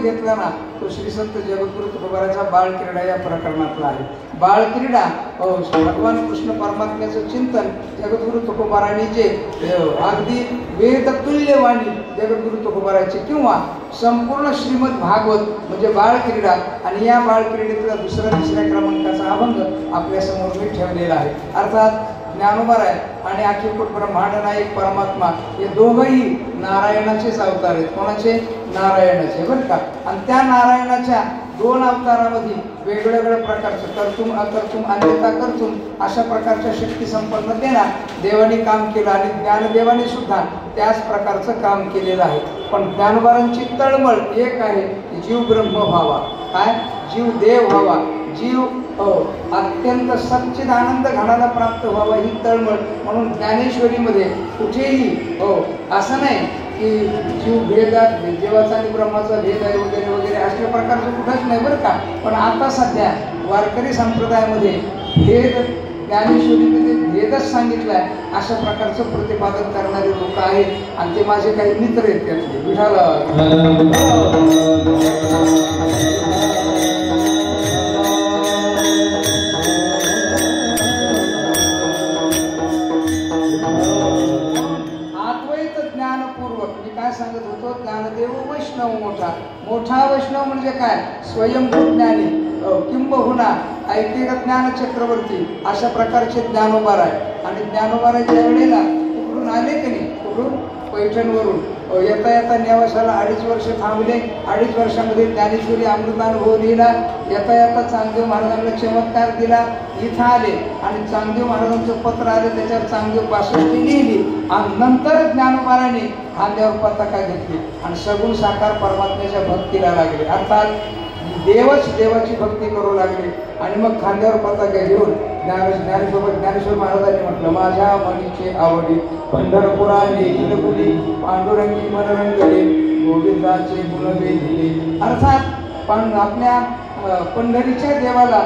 शोध घेतला ना तो श्री संत जगद्गुरु तुकोबाराचा बाळक्रीडा या प्रकरणातला आहे. बाळक्रीडा भगवान कृष्ण परमात्म्याचं चिंतन जगद्गुरु तुकोबारांनी जे अगदी वेदतुल्य वाणी जगद्गुरु तुकोबाराची किंवा संपूर्ण श्रीमद भागवत म्हणजे बाळक्रीडा आणि या बाळक्रीडेतला तिसऱ्या क्रमांकाचा अभंग आपल्यासमोर मी ठेवलेला आहे. अर्थात ज्ञानोबाराय आणि अखिलकोट ब्रह्मांड नायक परमात्मा हे दोघंही नारायणाचेच अवतार आहेत. कोणाचे? नारायणाचे बरं का. आणि त्या नारायणाच्या दोन अवतारामध्ये वेगवेगळ्या प्रकारचं कर्तुम अकर्तुम अन्यथा कर्तुम अशा प्रकारच्या शक्ती संपन्नतेना देवाने काम केलं आणि ज्ञानदेवाने सुद्धा त्याच प्रकारचं काम केलेलं आहे. पण ज्ञानोबारांची तळमळ एक आहे की जीव ब्रह्म व्हावा, काय जीव देव व्हावा, जीव अत्यंत सच्चिदानंद घडाला प्राप्त व्हावा ही तळमळ. म्हणून ज्ञानेश्वरीमध्ये कुठेही असं नाही की जीव भेदात देवाचा आणि ब्रह्माचा भेद आहे वगैरे वगैरे अशा प्रकारचं कुठंच नाही बरं का. पण आता सध्या वारकरी संप्रदायामध्ये भेद ज्ञानेश्वरीमध्ये भेदच सांगितला आहे अशा प्रकारचं प्रतिपादन करणारे लोक आहेत आणि ते माझे काही मित्र आहेत त्यातले. विठाला सांगत होतो. ज्ञानदेव वैष्णव मोठा वैष्णव म्हणजे काय? स्वयंभू ज्ञानी किंबहुना ऐकेक ज्ञान चक्रवर्ती अशा प्रकारचे ज्ञानोबार आहे. आणि ज्ञानोबाराच्या वेळेला कुठून आले की नाही, कुठून पैठणवरून येता येता नेवाशाला 2.5 वर्ष थांबले. 2.5 वर्षामध्ये ज्ञानेश्वरी अमृतानुभव लिहिला. येता येता चांगदेव महाराजांना चमत्कार दिला. इथं आले आणि चांगदेव महाराजांचं पत्र आले, त्याच्यावर चांगदेव 65 लिहिली आणि नंतर ज्ञानोबाराने खांद्यावर पताका घेतली आणि सगुण साकार परमात्म्याच्या भक्तीला लागले. अर्थात देवच देवाची भक्ती करू लागले आणि मग खांद्यावर पताका घेऊन ज्ञानेश्वर महाराजांनी म्हटलं, माझ्या मनीचे आवडी पंढरपुराने इलपुली पांडुरंगी मनरंगले गोविंदाचे गुणवे दिले. अर्थात आपल्या पंढरीच्या देवाला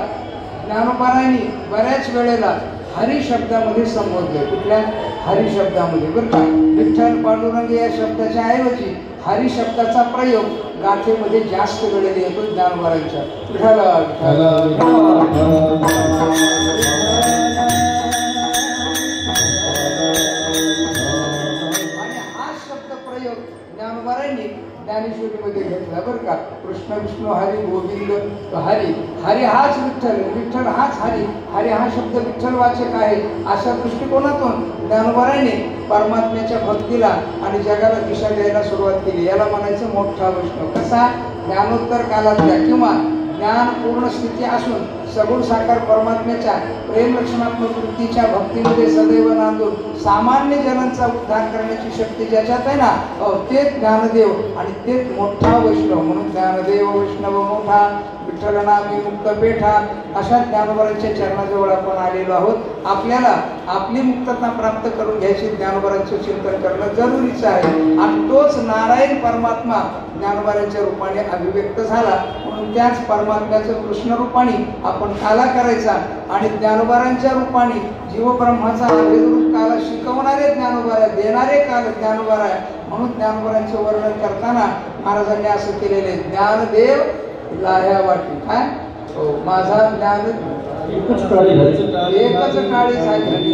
ज्ञानोबारांनी बऱ्याच वेळेला हरी शब्दामध्ये संबोधले. कुठल्या? हरी शब्दामध्ये बरं का. विठ्ठल पांडुरंग या शब्दाच्या ऐवजी हरी शब्दाचा प्रयोग गाथेमध्ये जास्त वेळेला येतो ज्ञानोबारांच्या. आणि हा शब्द प्रयोग ज्ञानोबारांनी ज्ञानेश्वरीमध्ये घेतला बरं का. कृष्ण विष्णू हरी गोविंद हरी, हरी हाच विठ्ठल, विठ्ठल हाच हरी, हरी हा शब्द विठ्ठल वाचक आहे. अशा दृष्टिकोनातून ज्ञानोबारांनी परमात्म्याच्या भक्तीला आणि जगाला दिशा द्यायला सुरुवात केली. याला म्हणायचं मोठा वैष्णव. कसा? ज्ञानोत्तर कालातल्या किंवा ज्ञान पूर्ण स्थिती असून सगुण साकार परमात्म्याच्या प्रेम लक्षणात्मक वृत्तीच्या भक्तीमध्ये सदैव नांदून सामान्य जनांचा उद्धार करण्याची शक्ती ज्याच्यात आहे ना तेच ज्ञानदेव आणि तेच मोठा वैष्णव. म्हणून ज्ञानदेव वैष्णव मोठा विठ्ठल नामी मुक्त पेठा अशा ज्ञानोबारांच्या चरणाजवळ आपण आलेलो आहोत. आपल्याला आपली मुक्तता प्राप्त करून घ्यायची ज्ञानोबारांचं चिंतन करणं जरुरीचं आहे. आणि तोच नारायण परमात्मा ज्ञानोबारांच्या रूपाने अभिव्यक्त झाला. म्हणून त्याच परमात्म्याचं कृष्ण रूपाने आपण काला करायचा आणि ज्ञानोबारांच्या रूपाने जीवब्रह्माचा अभेदरूप काला शिकवणारे ज्ञानोबारा, देणारे काल ज्ञानोबारा. म्हणून ज्ञानोबारांचं वर्णन करताना महाराजांनी असं केलेले, ज्ञानदेव लाह्या वाटी. काय? माझा ज्ञान एकच काळी झाली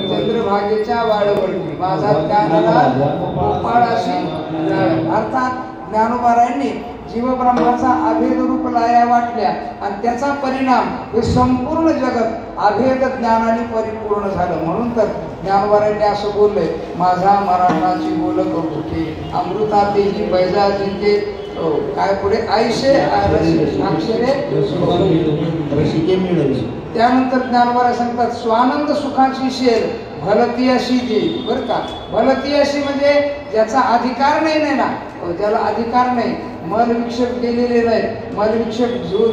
चंद्रभागेच्या वाळवरती, माझा ज्ञानाला गोपाळाशी. अर्थात ज्ञानोबारांनी जीवब्रह्माचा अभेद रूप लाया वाटल्या आणि त्याचा परिणाम हे संपूर्ण जगत अभेद ज्ञानाने परिपूर्ण झालं. म्हणून तर ज्ञानोबारांनी असं बोललंय, माझा मराठाची बोलत होते अमृतातेही बैजा जिंके काय पुढे आयशे अक्षरे. त्यानंतर ज्ञानोबा सांगतात, स्वानंद सुखाची शेर भलती अशी जी. बरं का. भलती अशी म्हणजे ज्याचा अधिकार नाही ना, ज्याला अधिकार नाही, मल विक्षेप केलेले नाही, मल विक्षेप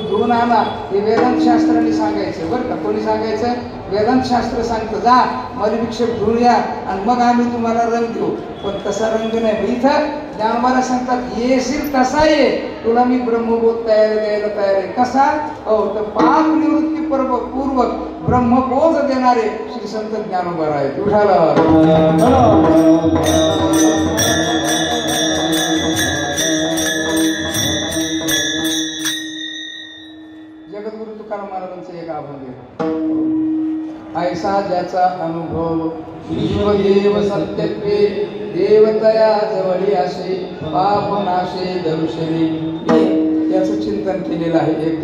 धुवून आणा हे वेदांत शास्त्राने सांगायचं. बरं का. कोणी सांगायचं? वेदांत शास्त्र सांगतं, जा मल विक्षेप धुवून या आणि मग आम्ही तुम्हाला रंग देऊ. पण तसा रंग नाही. इथं ज्ञानोबा सांगतात, येशील तसा ये, तुला मी ब्रह्मबोध द्यायला तयार आहे. कसा? तर पाप निवृत्ती पूर्वक ब्रह्मबोध देणारे श्री संत ज्ञानोबा आहेत. उठाला ज्याचा अनुभव विश्वदेव सत्यत्वे देवतया जवळी असे पाप नाशे दर्शनी. याचं चिंतन केलेलं आहे एक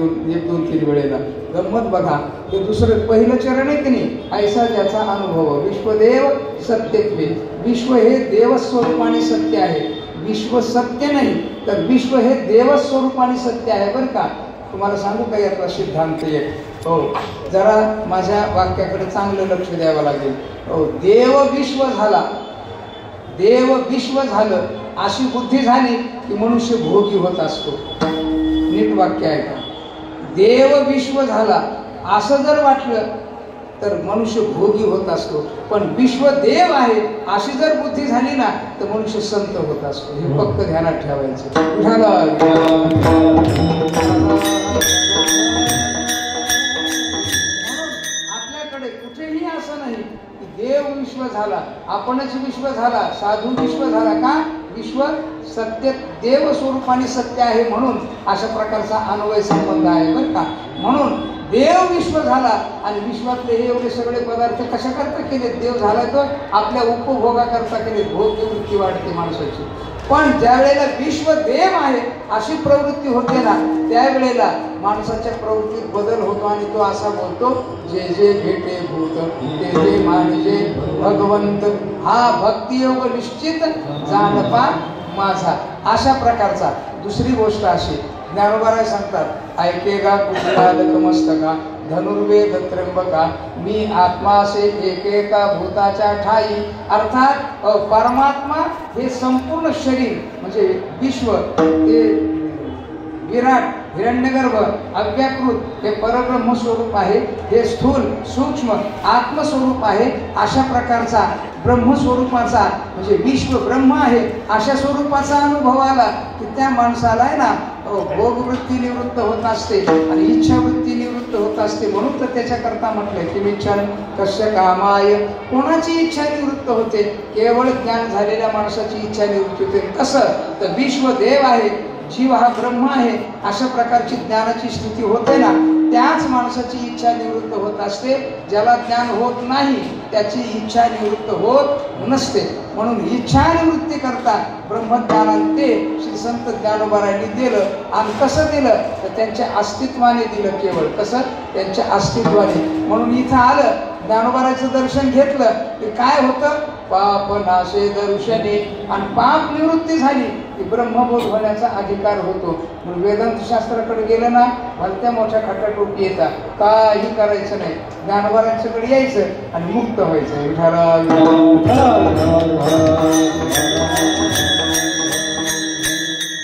दोन तीन वेळेला. गंमत बघा, हे दुसरं पहिलं चरण आहे की नाही, ऐसा ज्याचा अनुभव विश्वदेव सत्यत्वे. विश्व हे देवस्वरूपाने सत्य आहे. विश्व सत्य नाही तर विश्व हे देवस्वरूपाने सत्य आहे बरं का. तुम्हाला सांगू का यातला सिद्धांत एक? हो, जरा माझ्या वाक्याकडे चांगलं लक्ष द्यावं लागेल. हो, देव विश्व झाला, देव विश्व झालं अशी बुद्धी झाली की मनुष्य भोगी होत असतो. नीट वाक्य आहे का? देव विश्व झाला असं जर वाटलं तर मनुष्य भोगी होत असतो. पण विश्व देव आहे अशी जर बुद्धी झाली ना तर मनुष्य संत होत असतो. हे फक्त ध्यानात ठेवायचं. आपल्याकडे कुठेही असं नाही की देव विश्व झाला, आपणच विश्व झाला, साधू विश्व झाला. का? विश्व सत्य देव स्वरूपाने सत्य आहे म्हणून अशा प्रकारचा अन्वय संबंध आहे बरं का. म्हणून देव विश्व झाला आणि विश्वातले हे एवढे सगळे पदार्थ कशा करता केले? देव झाला तो आपल्या उपभोगाकरता केले. भोग वृत्ती वाढते माणसाची. पण ज्या वेळेला विश्व देव आहे अशी प्रवृत्ती होते ना त्यावेळेला माणसाच्या प्रवृत्तीत बदल होतो आणि तो असा बोलतो, जे जे भेटे भूत ते जे मानजे भगवंत, हा भक्तियोग निश्चित जाणपा माझा. अशा प्रकारचा. दुसरी गोष्ट अशी, ज्ञानोबा सांगतात, ऐकेगा कुशलादक मस्तका धनुर्वेद त्र्यंबका मी आत्मा से एकेका भूताच्या ठाई. अर्थात परमात्मा हे संपूर्ण शरीर म्हणजे विश्व, ते विराट हिरण्यगर्भ अव्याकृत हे परब्रह्म स्वरूप आहे. हे स्थूल सूक्ष्म आत्मस्वरूप आहे. अशा प्रकारचा ब्रह्मस्वरूपाचा म्हणजे विश्व ब्रह्म आहे अशा स्वरूपाचा अनुभव आला की त्या माणसाला आहे ना भोगवृत्ती निवृत्त होत असते आणि इच्छावृत्ती निवृत्त होत असते. म्हणून तर त्याच्याकरता म्हटलंय की इच्छा कश्य कामाय. कोणाची इच्छा निवृत्त होते? केवळ ज्ञान झालेल्या माणसाची इच्छा निवृत्त होते. कसं? तर विश्व देव आहे, जीव हा ब्रह्म आहे, अशा प्रकारची ज्ञानाची स्थिती होते ना त्याच माणसाची इच्छा निवृत्त होत असते. ज्याला ज्ञान होत नाही त्याची इच्छा निवृत्त होत नसते. म्हणून इच्छा निवृत्ती करता ब्रह्मज्ञानाने ते श्री संत ज्ञानोबारायांनी दिलं. आणि कसं दिलं? तर त्यांच्या अस्तित्वाने दिलं. केवळ कसं? त्यांच्या अस्तित्वाने. म्हणून इथं आलं ज्ञानोबाराचं दर्शन घेतलं की काय होतं? पाप नाशे दर्शने. आणि पाप निवृत्ती झाली की ब्रह्मबोध होण्याचा अधिकार होतो. म्हणून वेदांत शास्त्राकडे गेलं ना भलत्या मोठ्या खटाटोपी येतात, काही करायचं नाही, ज्ञानोबारांच्याकडे यायचं आणि मुक्त व्हायचं.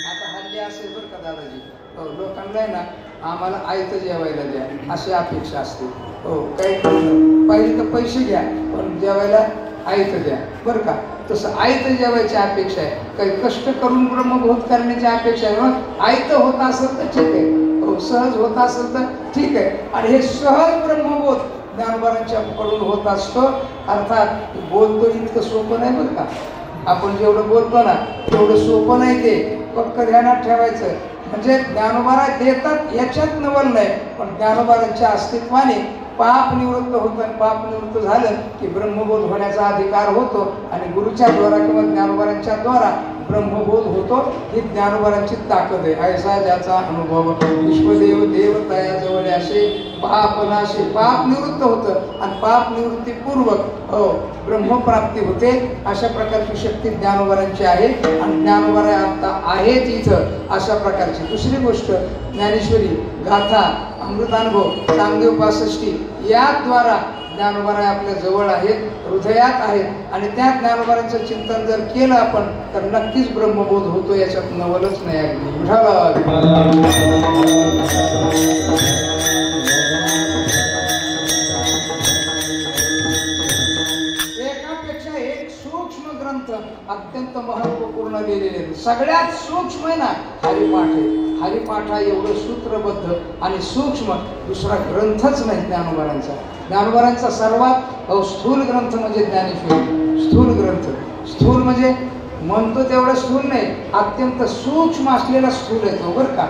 आता हल्ली असेल बरं का दादाजी, लोकांना आहे ना आम्हाला आयतं जेवायला द्या अशी अपेक्षा असते. हो, काही पाहिजे तर पैसे घ्या पण जेवायला आयतं द्या बरं का. तसं आयतं जेवायची अपेक्षा आहे, काही कष्ट करून ब्रह्मबोध करण्याची अपेक्षा आहे. मग आयतं होत असेल तर ठीक आहे, हो, सहज होत असेल तर ठीक आहे. आणि हे सहज ब्रह्मबोध ज्ञानोबारांच्या कडून होत असतो. अर्थात बोलतो इतकं सोपं नाही बरं का. आपण जेवढं बोलतो ना तेवढं सोपं नाही. ते फक्त ध्यानात ठेवायचं. म्हणजे ज्ञानोबारा देतात याच्यात नवल नाही, पण ज्ञानोबारांच्या अस्तित्वाने पाप निवृत्त होतं. आणि पाप निवृत्त झालं की ब्रह्मबोध होण्याचा अधिकार होतो आणि गुरुच्या द्वारा किंवा ज्ञानोबारांच्या द्वारा ब्रह्मबोध होतो. ही ज्ञानोबारांची ताकद आहे. ऐसा ज्याचा अनुभव विश्वदेव देवतया जवळ असे पाप नाशे. पाप निवृत्त होतं आणि पाप निवृत्तीपूर्वक ब्रह्मप्राप्ती होते. अशा प्रकारची शक्ती ज्ञानोबारांची आहे आणि ज्ञानोबारा आता आहेत इथं अशा प्रकारची. दुसरी गोष्ट ज्ञानेश्वरी गाथा अमृतानुभव नामदेव 65 याद्वारा ज्ञानोबारा आपल्या जवळ आहेत, हृदयात आहेत. आणि त्या ज्ञानोबारांचं चिंतन जर केलं आपण तर नक्कीच ब्रह्मबोध होतो, याच्यात नवलच नाही. एकापेक्षा एक सूक्ष्म ग्रंथ अत्यंत महत्वपूर्ण लिहिलेले. सगळ्यात सूक्ष्म आहे ना हरिपाठ आहे. हरिपाठ हा एवढं सूत्रबद्ध आणि सूक्ष्म दुसरा ग्रंथच नाही ज्ञानोबारांचा. ज्ञानोबारांचा सर्वात स्थूल ग्रंथ म्हणजे ज्ञानेश्वरी. स्थूल ग्रंथ, स्थूल म्हणजे म्हणतो तेवढं स्थूल नाही, अत्यंत सूक्ष्म असलेला स्थूल आहे तो बरं का.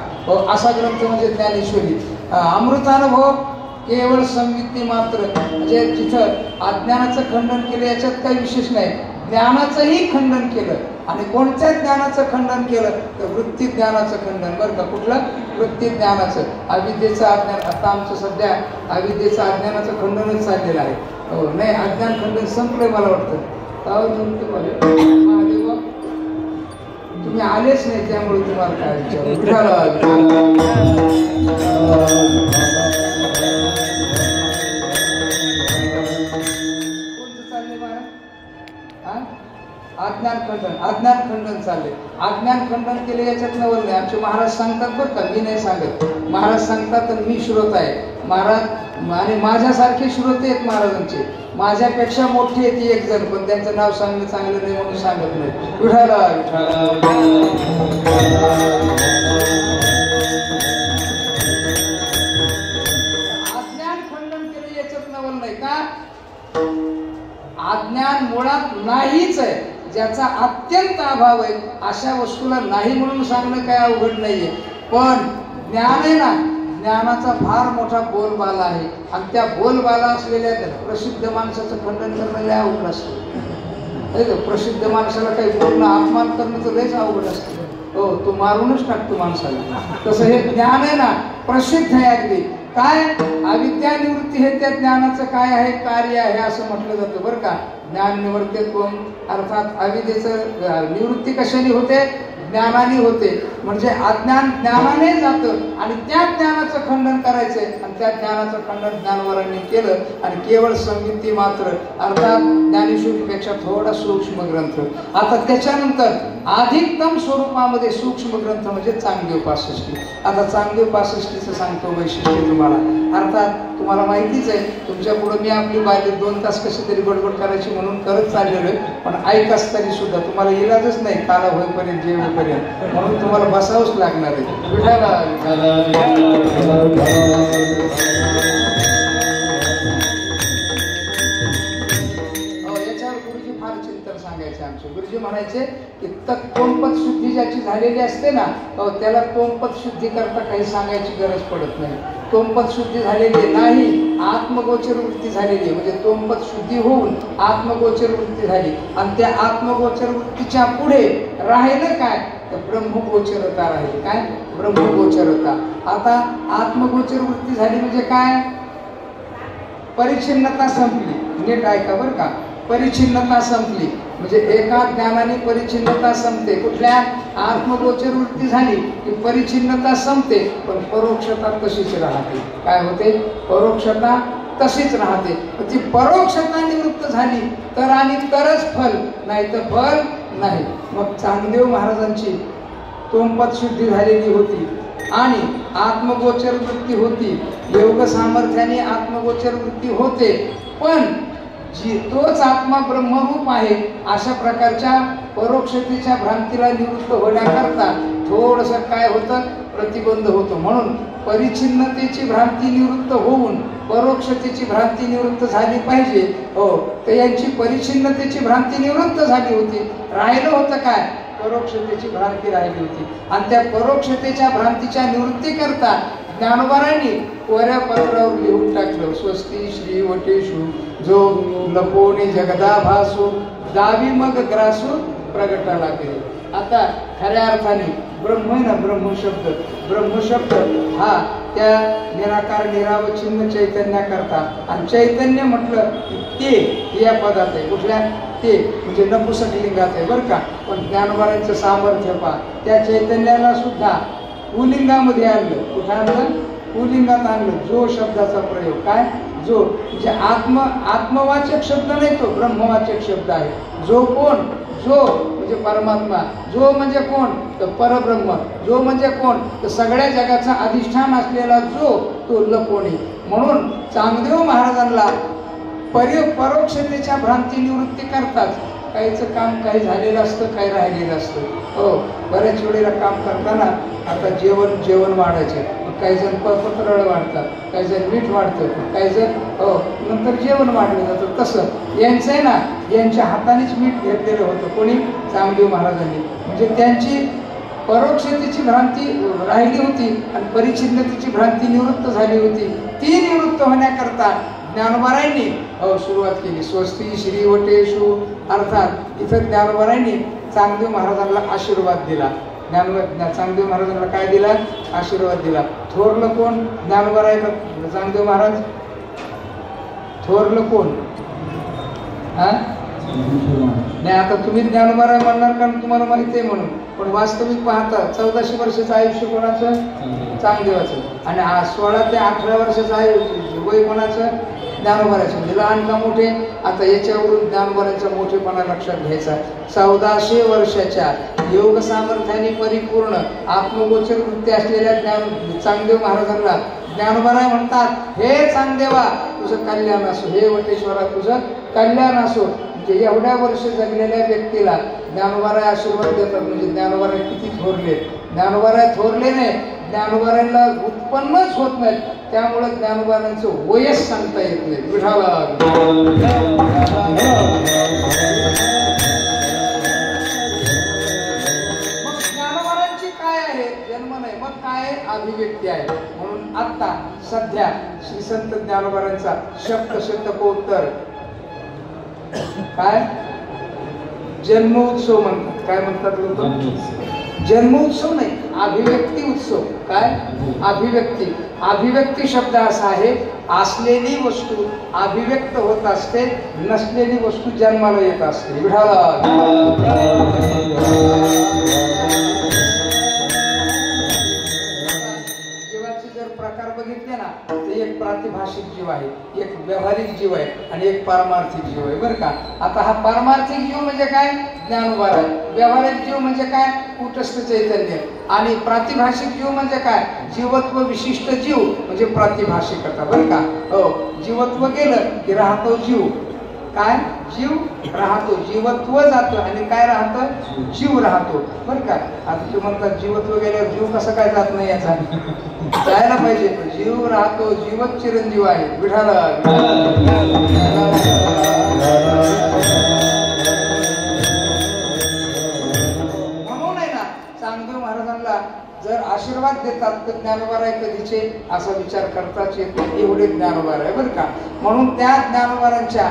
असा ग्रंथ म्हणजे ज्ञानेश्वरी. अमृतानुभव केवळ संवित्ती मात्र, म्हणजे जिथं अज्ञानाचं खंडन केलं याच्यात काही विशेष नाही, ज्ञानाचंही खंडन केलं. आणि कोणत्या ज्ञानाचं खंडन केलं तर वृत्ती ज्ञानाचं खंडन. बरं का, कुठलं? वृत्ती ज्ञानाचं. अविद्येचं अज्ञान, आता आमचं सध्या अविद्येचं अज्ञानाचं खंडनच चाललेलं आहे. हो नाही, अज्ञान खंडन संपलंय मला वाटतं. महादेव तुम्ही आलेच नाही, त्यामुळे तुम्हाला काय विचार. अज्ञान खंडन, अज्ञान खंडन चालले. अज्ञान खंडन केले याच्यात नवल नाही. आमचे महाराज सांगतात बरं का, मी नाही सांगत. महाराज सांगतात आणि मी श्रोता आहे. महाराज आणि माझ्यासारखे श्रोते आहेत महाराजांचे. माझ्यापेक्षा मोठी आहे ती एक जण, पण त्यांचं नाव सांगणं चांगलं नाही म्हणून सांगत नाही. विठाला अज्ञान खंडन केले याच्यात नवल नाही का? अज्ञान मुळात नाहीच आहे, ज्याचा अत्यंत अभाव आहे अशा वस्तूला नाही म्हणून सांगणं काय अवघड नाहीये. पण ज्ञान आहे ना, ज्ञानाचा फार मोठा बोलबाला आहे. आणि त्या बोलबाला असलेल्या प्रसिद्ध माणसाचं खंडन करणं लय अवघड असतं. प्रसिद्ध माणसाला काही बोलणं, अपमान करणं तर लयच अवघड असतं. हो, तो मारूनच टाकतो माणसाला. तसं हे ज्ञान आहे ना, प्रसिद्ध आहे अगदी. काय? अविद्या निवृत्ती हे त्या ज्ञानाचं काय आहे, कार्य आहे असं म्हटलं जातं बरं का. ज्ञान निवृत्ते कोण, अर्थात अविद्येचं निवृत्ती कशाने होते? ज्ञानाने होते. म्हणजे अज्ञान ज्ञानाने जातं आणि त्या ज्ञानाचं खंडन करायचंय. आणि त्या ज्ञानाचं खंडन ज्ञानवरांनी केलं. आणि केवळ संवित्ती मात्र, अर्थात ज्ञानेश्वरीपेक्षा थोडा सूक्ष्म ग्रंथ. आता त्याच्यानंतर अधिकतम स्वरूपामध्ये सूक्ष्म ग्रंथ म्हणजे चांगदेव पासष्टी. आता चांगदेव पासष्टीचं सांगतो वैशिष्ट्य तुम्हाला. अर्थात तुम्हाला माहितीच आहे, तुमच्या पुढे मी आपली बाहेर 2 तास कशी तरी बडबड करायची म्हणून करत चाललेलो आहे. पण ऐक असताना सुद्धा तुम्हाला इलाजच नाही, काला होईपर्यंत जे होईपर्यंत, म्हणून तुम्हाला बसावंच लागणार आहे. याच्यावर गुरुजी फार चिंतन सांगायचे आमचे. गुरुजी म्हणायचे की तत्पोंपत शुद्धी ज्याची झालेली असते ना, त्याला पोंपत शुद्धी करता काही सांगायची गरज पडत नाही. तोंपत शुद्धी झालेली नाही, आत्मगोचर वृत्ती झालेली, म्हणजे तोंपत शुद्धी होऊन आत्मगोचर वृत्ती झाली. आणि त्या आत्मगोचर वृत्तीच्या पुढे राहिलं काय तर ब्रह्मगोचरता राहिली. काय? ब्रह्मगोचरता. आता आत्मगोचर वृत्ती झाली म्हणजे काय? परिच्छिन्नता संपली. नीट ऐका बरं का, परिच्छिन्नता संपली म्हणजे एका ज्ञानाने परिच्छिन्नता संपते. कुठल्या? आत्मगोचर वृत्ती झाली की परिच्छिन्नता संपते, पण परोक्षता तशीच राहते. काय होते? परोक्षता तशीच राहते. ती परोक्षता निवृत्त झाली तर आणि तरच फल, नाही तर फल नाही. मग चांगदेव महाराजांची तोंपत शुद्धी झालेली होती आणि आत्मगोचर वृत्ती होती. योग सामर्थ्याने आत्मगोचर वृत्ती होते, पण तोच आत्मा ब्रह्मरूप आहे अशा प्रकारच्या परोक्षतेच्या भ्रांतीला निवृत्त होण्याकरता थोडंसं काय होतं? प्रतिबंध होतो. म्हणून परिच्छिन्नतेची भ्रांती निवृत्त होऊन परोक्षतेची भ्रांती निवृत्त झाली पाहिजे. हो, तर यांची परिच्छिन्नतेची भ्रांती निवृत्त झाली होती. राहिलं होतं काय? परोक्षतेची भ्रांती राहिली होती. आणि त्या परोक्षतेच्या भ्रांतीच्या निवृत्ती करता ज्ञानोबारांनी कोऱ्या पत्रावर लिहून टाकलं, स्वस्ती श्री वटेशु जो लपोनी जगदा भासू दावी मग ग्रासू प्रगटाला केले. आता खऱ्या अर्थाने ब्रह्म आहे ना, ब्रह्मशब्द, ब्रह्मशब्द हा त्या निराकार निरावचिन्ह चैतन्याकरता. आणि चैतन्य म्हटलं ते या पदात आहे. कुठल्या? ते म्हणजे नपुसक लिंगात आहे बरं का. पण ज्ञानोबारांचं सामर्थ्य पहा, त्या चैतन्याला सुद्धा पुलिंगामध्ये आणलं. कुठं आणलं? पुलिंगात आणलं. जो शब्दाचा प्रयोग. काय? जो म्हणजे आत्मवाचक शब्द नाही, तो ब्रह्मवाचक शब्द आहे. जो कोण? जो म्हणजे परमात्मा. जो म्हणजे कोण? तर परब्रह्म. जो म्हणजे कोण? तर सगळ्या जगाचा अधिष्ठान असलेला जो, तो लपोणी. म्हणून चांगदेव महाराजांना परोक्षतेच्या भ्रांती निवृत्ती करतात. काहीचं काम काही झालेलं असतं, काही राहिलेलं असतं. हो, बऱ्याच वेळेला काम करताना आता जेवण वाढायचे, काही जण पत्रळ वाढतात, काही जण मीठ वाढतं, काही जण हो नंतर जेवण वाढलं जातं. तसं यांचं आहे ना, यांच्या हातानेच मीठ घेतलेलं होतं. कोणी? चांगदेव महाराजांनी. म्हणजे त्यांची परोक्षतेची भ्रांती राहिली होती आणि परिच्छिन्नतेची भ्रांती निवृत्त झाली होती. ती निवृत्त होण्याकरता ज्ञानोबारायांनी सुरुवात केली. स्वस्ती श्री वटेषु अर्थात इथं ज्ञानोबारायांनी चांगदेव महाराजांना आशीर्वाद दिला. चांगदेव महाराजांना काय दिला? आशीर्वाद दिला. थोरलं कोण? ज्ञानोबाराय का चांगदेव महाराज? थोरलं कोण? हा नाही, आता तुम्ही ज्ञानोबाराय म्हणणार कारण तुम्हाला माहिती आहे म्हणून, पण वास्तविक पाहता 1400 वर्षाचं आयुष्य कोणाचं? चांगदेवाचं. आणि 16 ते 18 वर्षाचं आयुष्य वय कोणाचं? ज्ञानोबारायचं. म्हणजे लहान का मोठे? आता याच्यावरून ज्ञानोबारायचा मोठेपणा लक्षात घ्यायचा. 1400 वर्षाच्या योग सामर्थ्याने परिपूर्ण आत्मगोचर वृत्ती असलेल्या चांगदेव महाराजांना ज्ञानोबाराय म्हणतात, हे चांगदेवा तुझं कल्याण असो, हे वटेश्वरा तुझं कल्याण असो. म्हणजे एवढ्या वर्ष जगलेल्या व्यक्तीला ज्ञानोबाराय आशीर्वाद देतात. म्हणजे ज्ञानोबाराय किती थोरले? ज्ञानोबाराय थोरले नाही, ज्ञानोबारायला उत्पन्नच होत नाही, त्यामुळे ज्ञानोबारायांचं वयच सांगता येत नाही. विठाला मग ज्ञानोबारायांची काय आहे? जन्म नाही, मग काय अभिव्यक्ती आहे. म्हणून आता सध्या श्री संत ज्ञानोबारायांचा शब्दकोत्तर काय जन्मोत्सव म्हणतात. काय म्हणतात लोक? जन्मोत्सव नाही, अभिव्यक्ती उत्सव. काय? अभिव्यक्ती. अभिव्यक्ती शब्द असा आहे, असलेली वस्तू अभिव्यक्त होत असते, नसलेली वस्तू जन्माला येत असते. जीवाचे जर प्रकार बघितले ना, तर एक प्रातिभाषिक जीव आहे, एक व्यावहारिक जीव आहे आणि एक पारमार्थिक जीव आहे. बरं का? आता हा पारमार्थिक जीव म्हणजे काय? ज्ञानोबाराय. व्यावहारिक जीव म्हणजे काय? कूटस्थ चैतन्य. आणि प्रातिभाषिक जीव म्हणजे काय? जीवत्व विशिष्ट जीव म्हणजे प्रातिभाषिकता. बरं का? हो, जीवत्व गेलं की राहतो जीव. काय? जीव राहतो, जीवत्व जातं आणि काय राहतं? जीव राहतो. बरं का? आता तुम्ही म्हणतात जीवत्व गेल्यावर जीव कसं काय जात नाही? याचा जायला पाहिजे. जीव राहतो, जीवच चिरंजीव आहे. विठाला म्हणून आहे ना, चांगदेव महाराजांना जर आशीर्वाद देतात तर ज्ञानोबाराय कधीचे असा विचार करताच येत नाही, एवढे ज्ञानोबाराय. बरं का? म्हणून त्या ज्ञानोबारांच्या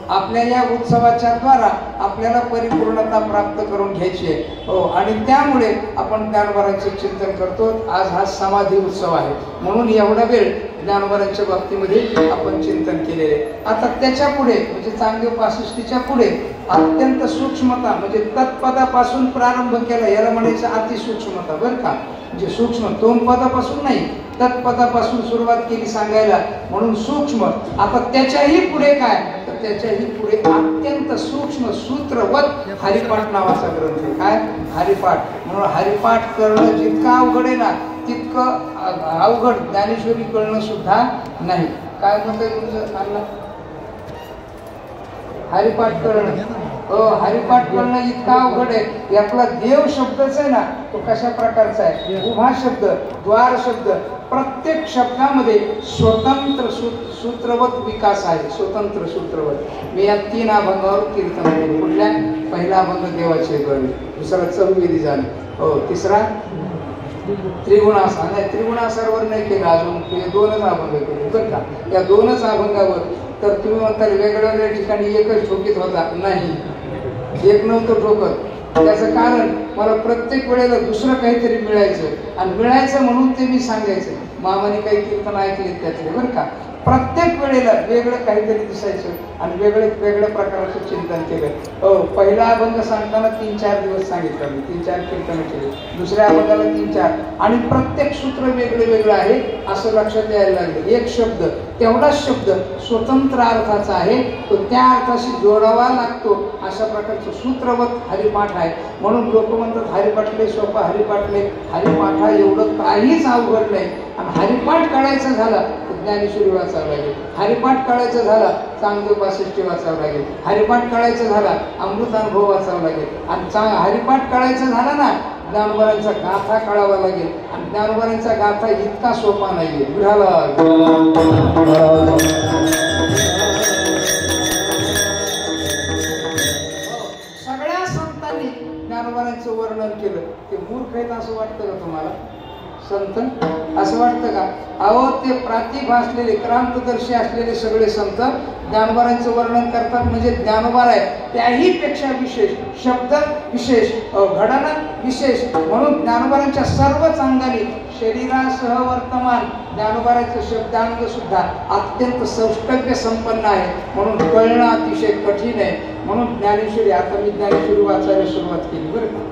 आपल्या या उत्सवाच्या द्वारा आपल्याला परिपूर्णता प्राप्त करून घ्यायची आहे. हो, आणि त्यामुळे आपण ज्ञानोबारांचे चिंतन करतो. आज हा समाधी उत्सव आहे म्हणून एवढा वेळ ज्ञानोबारांच्या बाबतीमध्ये आपण चिंतन केलेले. आता त्याच्या पुढे म्हणजे चांगदेव 65च्या पुढे अत्यंत सूक्ष्मता म्हणजे तत्पदापासून प्रारंभ केला, याला म्हणायचं अतिसूक्ष्मता. बरं का? म्हणजे सूक्ष्म तोंडपदापासून नाही, तत्पदापासून सुरुवात केली सांगायला, म्हणून सूक्ष्म. आता त्याच्याही पुढे काय? तर त्याच्याही पुढे अत्यंत सूक्ष्म सूत्रवत हरिपाठ नावाचा ग्रंथ आहे. काय? हरिपाठ. म्हणून हरिपाठ करणं जितकं अवघड आहे ना, तितकं अवघड ज्ञानेश्वरी कळणं सुद्धा नाही. काय म्हणतंय तुमचं अण्णा? हरिपाठ करणं. हो, हरिपाठ करणं इतका अवघड आहे. यातला देव शब्दच आहे ना, तो कशा प्रकारचा आहे? उभा शब्द, द्वार शब्द, प्रत्येक शब्दामध्ये स्वतंत्र सूत्रवत विकास आहे. स्वतंत्र सूत्रवत. मी या 3 अभंगावर कीर्तन केले. कुठल्या? पहिला अभंग देवाचे द्वारे, दुसरा चहुवेदी झाले, हो, तिसरा त्रिगुणासार. नाही, त्रिगुणासारवर नाही केलं अजून, 2च अभंग केले. बरं का? या 2च अभंगावर तर तुम्ही म्हणता वेगळ्या वेगळ्या ठिकाणी एकच ठोकीत होता. नाही, एक नव्हतं ठोकत. त्याचं कारण मला प्रत्येक वेळेला दुसरं काहीतरी मिळायचं आणि मिळायचं म्हणून ते मी सांगायचं. मामाने काही कीर्तन ऐकले त्यातले. बरं का? प्रत्येक वेळेला वेगळं काहीतरी दिसायचं आणि वेगळ्या प्रकारचं चिंतन केलं. हो, पहिला अभंग सांगताना 3-4 दिवस सांगितलं मी, 3-4 कीर्तन केले. दुसऱ्या अभंगाला 3-4 आणि प्रत्येक सूत्र वेगळं आहे असं लक्षात यायला लागलं. एक शब्द, तेवढाच शब्द स्वतंत्र अर्थाचा आहे, तो त्या अर्थाशी जोडावा लागतो, अशा प्रकारचं सूत्रवत हरिपाठ आहे. म्हणून लोक म्हणतात हरिपाठले सोपा, हरिपाठले. हरिपाठा एवढं काहीच अवघड नाही. आणि हरिपाठ काढायचा झाला तर ज्ञानेश्वरी वाचावं लागेल. हरिपाठ काढायचा झाला चांगदेव 65 वाचावं लागेल. हरिपाठ काढायचा झाला अमृतानुभव वाचावं लागेल. आणि हरिपाठ काढायचा झाला ना, ज्ञानोबारांचा गाथा काढावा लागेल. आणि ज्ञानोबारांचा गाथा इतका सोपा नाहीये. सगळ्या संतांनी ज्ञानोबारांचं वर्णन वर्णन केलं ते मूर्ख आहेत असं वाटतं का तुम्हाला? संत असं वाटतं का? अहो ते प्रतिभा असलेले क्रांतदर्शी असलेले सगळे संत ज्ञानोबारांचं वर्णन करतात म्हणजे ज्ञानोबार आहे त्याही पेक्षा विशेष, शब्द विशेष, घडण विशेष, म्हणून ज्ञानोबारांच्या सर्वच अंगाने शरीरासह वर्तमान ज्ञानोबारांचं शब्दांग सुद्धा अत्यंत सौष्ठव्य संपन्न आहे, म्हणून कळणं अतिशय कठीण आहे. म्हणून ज्ञानेश्वरी, आता मी ज्ञानेश्वरी वाचायला सुरुवात केली बरं का.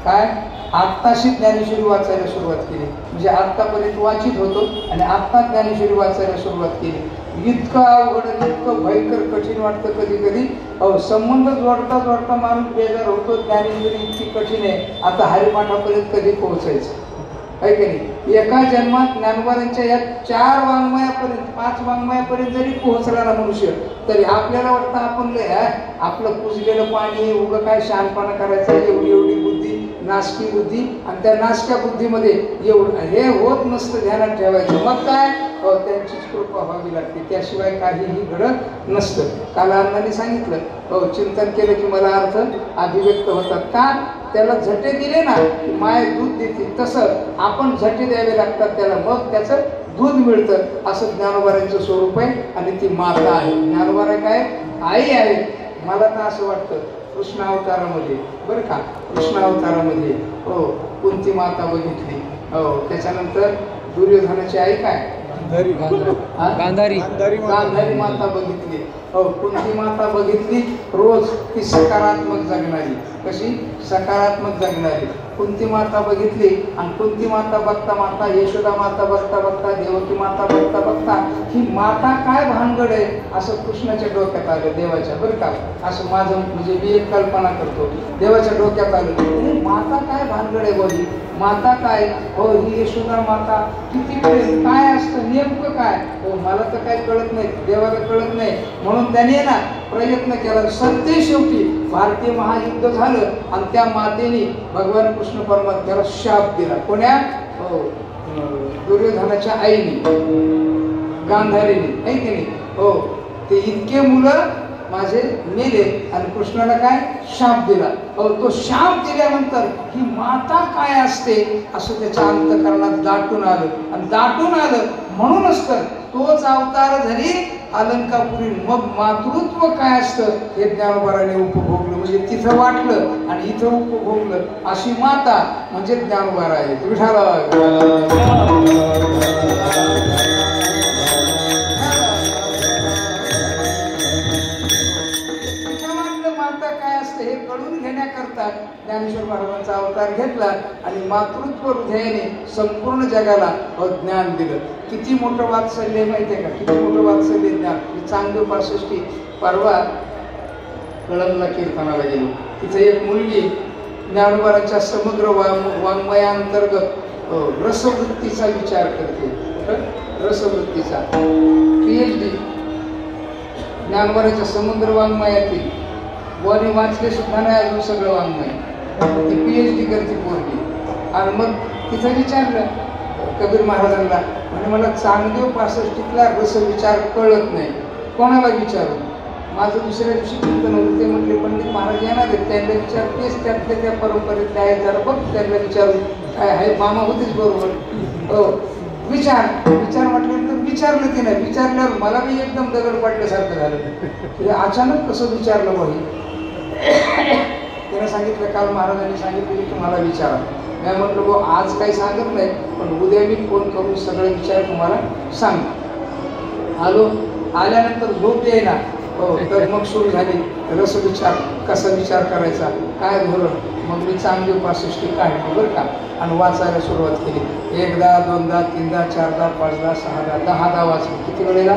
काय आत्ताशी ज्ञानेश्वरी वाचायला सुरुवात केली म्हणजे आत्तापर्यंत वाचित होतो आणि आत्ता ज्ञानेश्वरी वाचायला सुरुवात केली. इतकं अवघड, इतकं भयंकर कठीण वाटतं कधी कधी. संबंध जोडता जोडता माणूस बेजार होतो. ज्ञानेश्वरी इतकी कठीण आहे, आता हरिपाठापर्यंत कधी पोहोचायचं आहे की नाही? एका जन्मात ज्ञानोबारांच्या या 4 वाङ्मयापर्यंत 5 वाङ्मयापर्यंत जरी पोहोचला ना मनुष्य, तरी आपल्याला वाटतं आपण आपलं कुजलेलं पाणी उगं काय शहाणपणा करायचं, एवढी एवढी बुद्धी, नासकी बुद्धी, आणि त्या नासक्या बुद्धीमध्ये एवढं हे होत नसतं. ध्यानात ठेवायचं. मग काय त्यांचीच कृपा व्हावी लागते, त्याशिवाय काहीही घडत नसतं. काल अण्णांनी सांगितलं चिंतन केलं की मला अर्थ अभिव्यक्त होतात. का? त्याला झटे दिले ना माय दूध देते, तसं आपण झटे द्यावे लागतात त्याला, मग त्याचं दूध मिळतं. असं ज्ञानोबारांचं स्वरूप आहे आणि ती माता आहे. ज्ञानोबारा काय आई आहे. मला तर असं वाटतं कृष्ण अवतारामध्ये बरं का, कृष्ण अवतारामध्ये कुंती माता बघितली, त्याच्यानंतर दुर्योधनाची आई काय गांधारी माता बघितली, कुंती माता बघितली. रोज ती सकारात्मक जगणारी, कशी सकारात्मक जगणारी कुंती माता बघितली. आणि कुंती माता बघता माता, यशोदा माता बघता बघता, देवकी माता बघता बघता ही माता काय भानगड आहे असं कृष्णाच्या डोक्यात आलं, देवाच्या बरं का. असं माझं म्हणजे मी एक कल्पना करतो, देवाच्या डोक्यात आलं माता काय भानगड आहे बोली, माता काय, ही यशोदा माता किती काय असतं नेमकं काय, मला तर काही कळत नाही, देवाला कळत नाही. म्हणून त्याने ना प्रयत्न केला. सत्य शेवटी भारतीय महायुद्ध झालं आणि त्या मातेने भगवान कृष्ण परमात्म्याला शाप दिला. कोण्या? दुर्योधनाच्या आईने, गांधारीने, आहे की नाही? ते इतके मुलं माझे मेले आणि कृष्णाला काय शाप दिला. तो शाप दिल्यानंतर ही माता काय असते असं त्याच्या अंतःकरणात दाटून आलं. आणि दाटून आलं म्हणूनच तर तोच अवतार झाली अलंकापुरी. मग मातृत्व काय असतं हे ज्ञानोबाराने उपभोगलं, म्हणजे तिथं वाटलं आणि इथं उपभोगलं. अशी माता म्हणजे ज्ञानोबारा आहे. माता काय असते हे कळून घेण्याकरता ज्ञानेश्वर महाराजांचा अवतार घेतला आणि मातृत्व हृदयाने संपूर्ण जगाला ज्ञान दिलं. किती मोठं वात्सल्य माहिती आहे का? किती मोठं वात्सल्य ज्ञान. चांगदेव 65 परवा कळमला कीर्तनाला गेलो. तिथे एक मुलगी ज्ञानोबारांच्या समग्र वाङ्मयाअंतर्गत रसवृत्तीचा विचार करते. रसवृत्तीचा PhD ज्ञानोबारांच्या समग्र वाङ्मयातील बोनी वाचले सुद्धा नाही अजून सगळं वाङ्मय. ती PhD करते पोरगी. आणि मग तिथं विचारलं कबीर महाराजांना, म्हणजे मला चांगदेव 65 रसविचार कळत नाही, कोणाला विचारू? माझं दुसऱ्या दिवशी चिंतन होतं. ते म्हटले पंडित महाराज येणार आहेत, त्यांना विचारतेच त्यातल्या त्या परंपरेतल्या आहेत, जरा बघ त्यांना विचारू काय आहे. मामा होतेच बरोबर. विचार म्हटल्यानंतर विचारलं की नाही. विचारल्यावर मला बी एकदम दगड पडल्यासारखं झालं. अचानक कसं विचारलं बाई. त्यानं सांगितलं काल महाराजांनी सांगितलं की तुम्हाला विचारा. मी म्हटलं गो आज काही सांगत नाही, पण उद्या मी फोन करून सगळे विचार तुम्हाला सांग. आलो. आल्यानंतर झोप येईना. तर मग सुरू झाली रसविचार, कसा विचार करायचा, काय धोरण. मग मी चांगदेव 65 काढली बरं का आणि वाचायला सुरुवात केली. 1दा 2दा 3दा 4दा 5दा 6दा 10दा वाचली. किती वेळेला?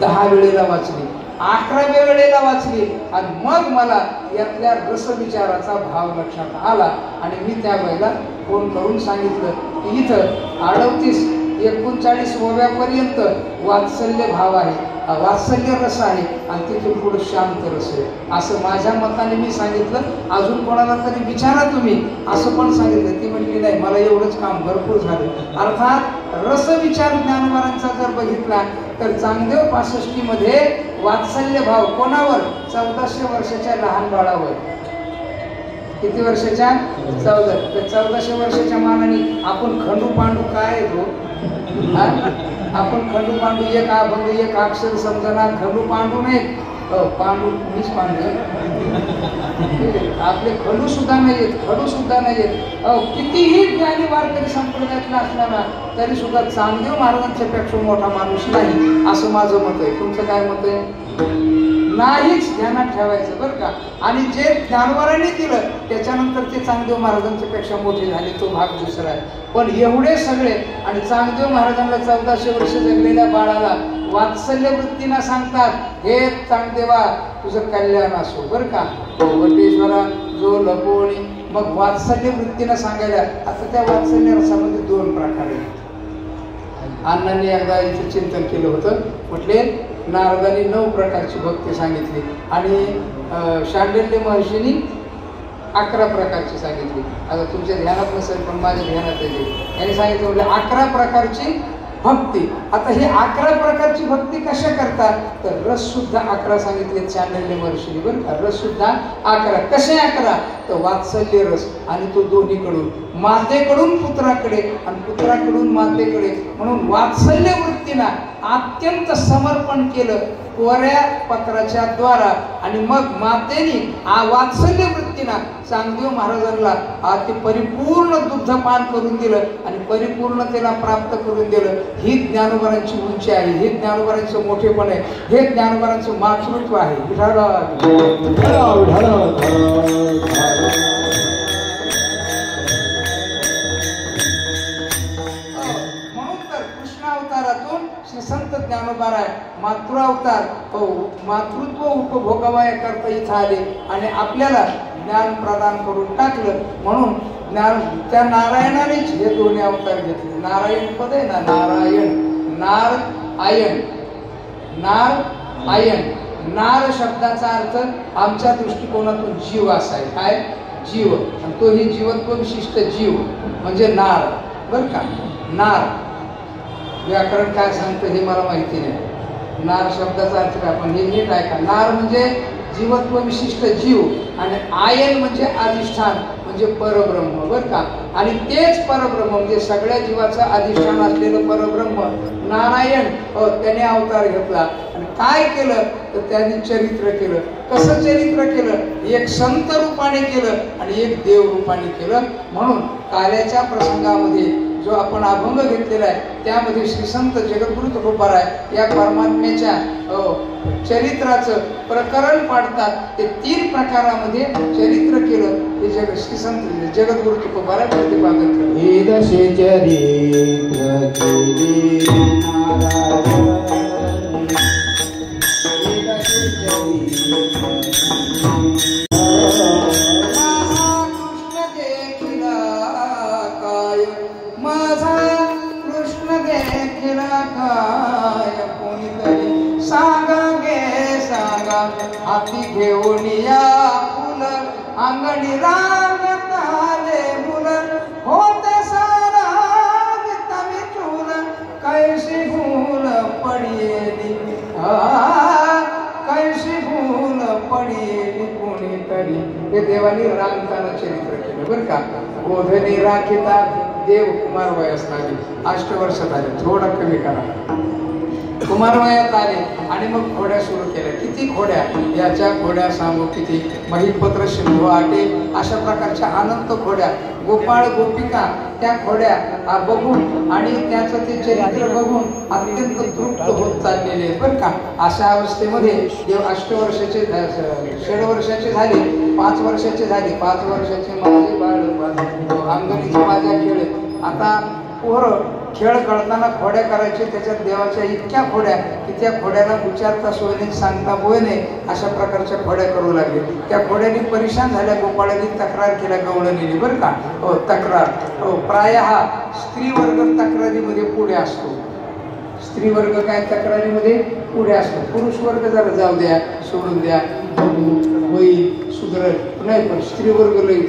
10 वेळेला वाचली. 11व्या वेळेला वाचली. आणि मग मला यातल्या रसविचाराचा भाव लक्षात आला आणि मी त्या वेळेला फोन करून सांगितलं की इथं 38-39 ओव्यापर्यंत वात्सल्य भाव आहे, वात्सल्य रस आहे आणि तिथून पुढे शांत रस आहे असं माझ्या मताने मी सांगितलं. अजून कोणाला तरी विचारा तुम्ही असं पण सांगितलं. ती म्हटली नाही मला एवढंच काम भरपूर झालं. अर्थात रसविचार ज्ञानोबारांचा जर बघितला तर चांगदेव 65 मध्ये वात्सल्य भाव कोणावर? 1400 वर्षाच्या लहान बाळावर. किती वर्षाच्या? 14. तर 1400 वर्षाच्या मानाने आपण खंडू पांडू काय येतो? आपण खंडू पांडू एक अभंग एक अक्षर समजना खंडू पांडू नाही. पांडू मीच पांडू आपले खडू सुद्धा नाहीयेत, खडू सुद्धा नाहीयेत. कितीही ज्ञानी वारकरी संप्रदायातला असला ना तरी सुद्धा चांगदेव महाराजांच्या पेक्षा मोठा माणूस नाही असं माझं मत आहे. तुमचं काय मत आहे? नाहीच ध्यानात ठेवायचं बरं का. आणि जे ज्ञानवरांनी दिलं त्याच्यानंतर ते चांगदेव महाराजांच्या पेक्षा मोठे झाले तो भाग दुसरा आहे. पण एवढे सगळे आणि चांगदेव महाराजांना 1400 वर्ष जगलेल्या बाळाला वात्सल्य वृत्तीनं सांगतात हे चांगदेवा तुझं कल्याण असो बरं का. वटेश्वरा जो लपवणी मग वात्सल्य वृत्तीनं सांगायला. आता त्या वात्सल्य रसामध्ये 2 प्रकार आहेत. अण्णांनी एकदा इथे चिंतन केलं होतं. म्हटले नारदांनी 9 प्रकारची भक्ती सांगितली आणि शांडिल्य महर्षींनी 11 प्रकारची सांगितली. आता तुमच्या ध्यानात नसेल पण माझ्या ध्यानात येते. यांनी सांगितलं म्हणजे 11 प्रकारची भक्ती. आता ही 11 प्रकारची भक्ती कशा करतात तर रस सुद्धा 11 सांगितले शांडिल्य महर्षींनी बरं का. रस सुद्धा 11. कसे 11 तर वात्सल्य रस आणि तो दोन्हीकडून मातेकडून पुत्राकडे आणि पुत्राकडून मातेकडे म्हणून वात्सल्य वृत्तीनं अत्यंत समर्पण केलं कोऱ्या पत्राच्या द्वारा आणि मग मातेने वात्सल्य वृत्तीनं चांगदेव महाराजांना ते परिपूर्ण दुग्धपान करून दिलं आणि परिपूर्णतेला प्राप्त करून दिलं. ही ज्ञानोबरांची उंची आहे, हे ज्ञानोबरांचं मोठेपण आहे, हे ज्ञानोबरांचं मातृत्व आहे. संत ज्ञानोबाराय मातृअवतार मातृत्व उपभोगावया करता इथं आले आणि आपल्याला ज्ञान प्रदान करून टाकलं. म्हणून ज्ञान त्या नारायणानेच हे दोन्ही अवतार घेतले. नारायण पद आहे ना, नारायण नार आयन नार आयन. नार शब्दाचा अर्थ आमच्या दृष्टिकोनातून जीव असा आहे. काय? जीव. आणि तो ही जीवत्व विशिष्ट जीव म्हणजे नार बरं का. नार व्याकरण काय सांगतं हे मला माहिती नाही. नार शब्दाचा अर्थ काय पण हे नीट ऐका. नार म्हणजे जीवत्व विशिष्ट जीव आणि आयन म्हणजे अधिष्ठान म्हणजे परब्रह्म बरं का. आणि तेच परब्रह्म म्हणजे सगळ्या जीवाचं अधिष्ठान असलेलं परब्रह्म नारायण त्याने अवतार घेतला आणि काय केलं तर त्यांनी चरित्र केलं. कसं चरित्र केलं? एक संत रूपाने केलं आणि एक देव रूपाने केलं. म्हणून काल्याच्या प्रसंगामध्ये जो आपण अभंग घेतलेला आहे त्यामध्ये श्री संत जगद्गुरु तुकोबाराय या परमात्म्याच्या चरित्राचं प्रकरण पाडतात. ते 3 प्रकारामध्ये चरित्र केलं हे श्री संत जगद्गुरु तुकोबाराय प्रतिपादन केलं. हे दशे चरित्र केले हाती घेऊन या फुल अंगणी रांगत आले मुल होते सारा तमी चूल कैशी भूल पडियेली कैशी भूल पडियेली कोणीतरी. हे देवानी रांगताना चरित्र केलं बरं का. गोधनी राखिता देव कुमार वयास लागले. 8 वर्षात आले. थोडं कमी करा. कुमारवयात आले आणि मग घोड्या सुरू केल्या. किती घोड्या? याच्या घोड्या सांगू किती. महिपत्र सिंधू आटे अशा प्रकारच्या अनंत घोड्या. गोपाळ गोपिका त्या घोड्या बघून आणि त्याचं ते चरित्र बघून अत्यंत तृप्त होत चाललेले आहेत बरं का. अशा अवस्थेमध्ये देव 8 वर्षाचे 6 वर्षाचे झाले, 5 वर्षाचे झाले. 5 वर्षाचे माझे बाळ अंगणीचे माझ्या खेळ. आता पोरं खेळ खेळताना खोड्या करायचे. त्याच्यात देवाच्या इतक्या खोड्या की त्या खोड्याला उच्चारता सोय नाही, सांगता बोय नाही अशा प्रकारच्या खोड्या करू लागले. त्या खोड्यांनी परेशान झाल्या. गोपाळांनी तक्रार केल्या गवळणीने बरं का. तक्रार प्रायः स्त्री वर्ग तक्रारीमध्ये पुढे असतो. स्त्री वर्ग काय तक्रारीमध्ये पुढे असतो. पुरुष वर्ग जरा जाऊ द्या, सोडून द्या, होईल सुधर नाही, पण स्त्री वर्ग लई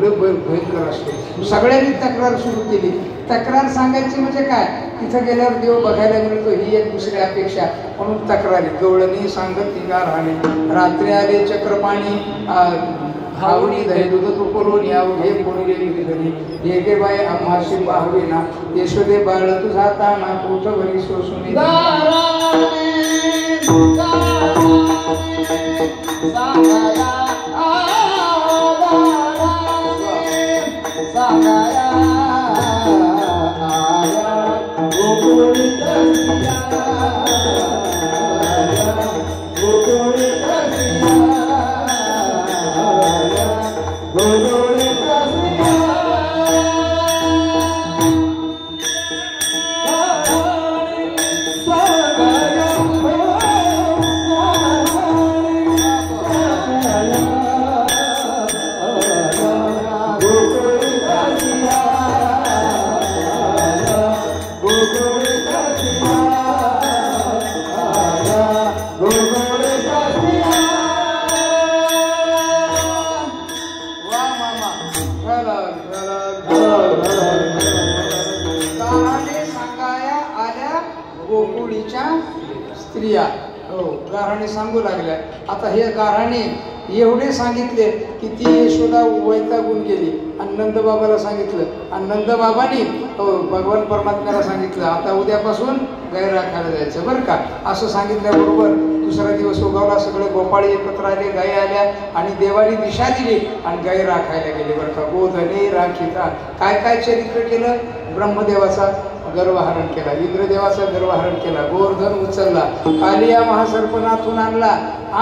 भयंकर असतो. सगळ्यांनी तक्रार सुरू केली. तक्रार सांगायची म्हणजे काय? तिथं गेल्यावर देव बघायला मिळतो ही एक दुसरी अपेक्षा म्हणून तक्रारी. गवळणी सांगत तिला राहणे. रात्री आले चक्रपाणी भावनी दही दूध तुपरून याव घे कोणी घरी हे गे बाय आम्हाशी पाहावे ना यशोदे बाळ तुझा ताना पोट भरी सोसुनी स्त्रिया हो गाराणे सांगू लागल्या. आता हे गाराणे एवढे सांगितले की ती यशोदा वैतागून गेली आणि नंदबाबाला सांगितलं आणि नंदबाबांनी हो भगवान परमात्म्याला सांगितलं आता उद्यापासून गाय राखायला जायचं बरं का. असं सांगितल्याबरोबर दुसरा दिवस उगवला, सगळे गोपाळी एकत्र आले, गायी आल्या आणि देवाने दिशा दिली आणि गायी राखायला गेली बरं का. गोधने राखिता काय काय चरित्र केलं. ब्रह्मदेवाचा गर्वहरण केला, इंद्रदेवाचा गर्वहरण केला, गोवर्धन उचलला, कालिया महासर्पनाथून आणला